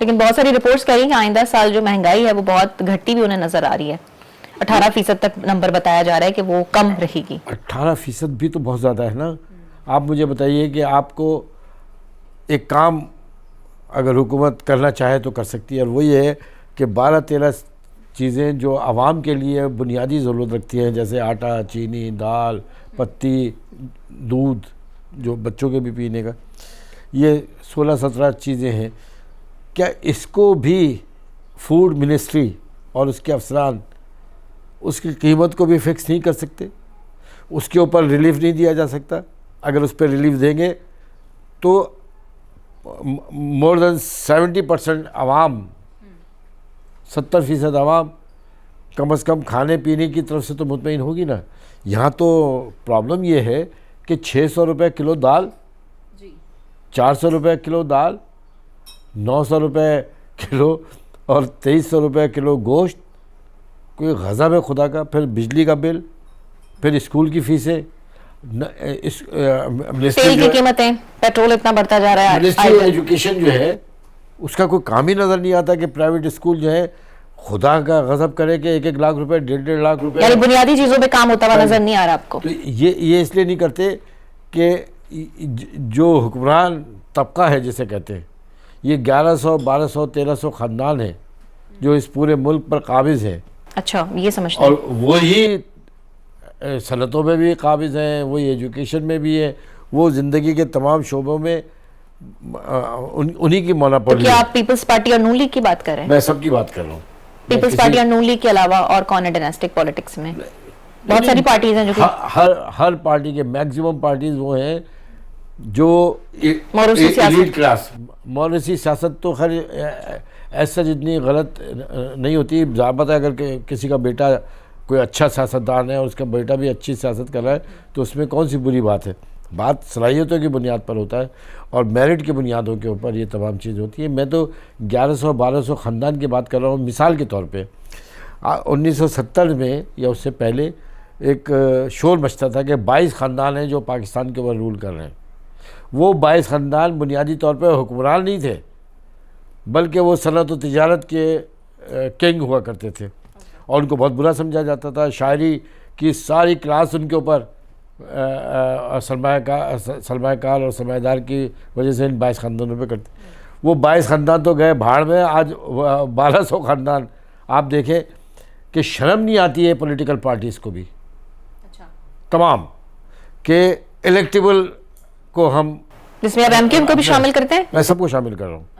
लेकिन बहुत सारी रिपोर्ट्स कह रही हैं कि आइंदा साल जो महंगाई है वो बहुत घटती भी उन्हें नजर आ रही है। 18% तक नंबर बताया जा रहा है कि वो कम रहेगी। 18% भी तो बहुत ज़्यादा है ना। आप मुझे बताइए कि आपको एक काम अगर हुकूमत करना चाहे तो कर सकती है, और वही है कि 12-13 चीज़ें जो आवाम के लिए बुनियादी ज़रूरत रखती हैं, जैसे आटा, चीनी, दाल, पत्ती, दूध, जो बच्चों के भी पीने का, ये 16-17 चीज़ें हैं। क्या इसको भी फूड मिनिस्ट्री और उसके अफसरान उसकी कीमत को भी फिक्स नहीं कर सकते? उसके ऊपर रिलीफ नहीं दिया जा सकता? अगर उस पर रिलीफ देंगे तो मोर देन 70% आवाम, 70% आवाम कम से कम खाने पीने की तरफ से तो मुतमईन होगी ना। यहाँ तो प्रॉब्लम ये है कि 600 रुपये किलो दाल, 400 रुपये किलो दाल, 900 रुपये किलो और 2300 रुपये किलो गोश्त, कोई गज़ब है खुदा का। फिर बिजली का बिल, फिर स्कूल की फीसें, तेल की कीमतें, पेट्रोल इतना बढ़ता जा रहा है। मिनिस्ट्री ऑफ एजुकेशन जो है उसका कोई काम ही नज़र नहीं आता कि प्राइवेट स्कूल जो है खुदा का गज़ब करे कि 1-1 लाख रुपए, 1.5 लाख रुपए, यानी बुनियादी चीजों पे काम होता हुआ नजर नहीं आ रहा आपको। तो ये इसलिए नहीं करते कि जो हुक्मरान तबका है जिसे कहते हैं, ये 1100, 1200, 1300 ख़ानदान है जो इस पूरे मुल्क पर काबिज़ है। अच्छा, ये समझते और वही सनतों में भी काबिज़ हैं, वही एजुकेशन में भी है, वो ज़िंदगी के तमाम शोबों में उन्हीं की मोनोपोली। तो क्या आप पीपल्स पार्टी और नून लीग की बात कर रहे हैं? मैं सबकी बात कर रहा हूँ। पीपल्स पार्टी और नून लीग के अलावा और कौन है डायनेस्टिक पॉलिटिक्स में? बहुत सारी पार्टीज हैं जो कि हर पार्टी के मैक्सिमम पार्टीज वो हैं जो मौरूसी क्लास। मौरूसी सियासत तो खैर ऐसा जितनी गलत नहीं होती। ज़ाबत है अगर किसी का बेटा कोई अच्छा सियासतदान है और उसका बेटा भी अच्छी सियासत कर रहा है तो उसमें कौन सी बुरी बात है। बात सलाहियतों की बुनियाद पर होता है और मेरिट की बुनियादों के ऊपर ये तमाम चीज़ होती है। मैं तो 1100-1200 ख़ानदान की बात कर रहा हूँ मिसाल के तौर पे। 1970 में या उससे पहले एक शोर मचता था कि 22 ख़ानदान हैं जो पाकिस्तान के ऊपर रूल कर रहे हैं। वो 22 ख़ानदान बुनियादी तौर पर हुक्मरान नहीं थे, बल्कि वो सनअत व तिजारत के किंग हुआ करते थे और उनको बहुत बुरा समझा जाता था। शायरी की सारी क्लास उनके ऊपर सरमायाकार और सरमायादार की वजह से इन 22 ख़ानदानों पे करते। वो 22 ख़ानदान तो गए भाड़ में, आज 1200 ख़ानदान। आप देखें कि शर्म नहीं आती है पॉलिटिकल पार्टीज़ को भी। अच्छा। तमाम के इलेक्टेबल को हम, जिसमें आप एमक्यूएम को भी शामिल करते हैं? मैं सबको शामिल कर रहा हूँ।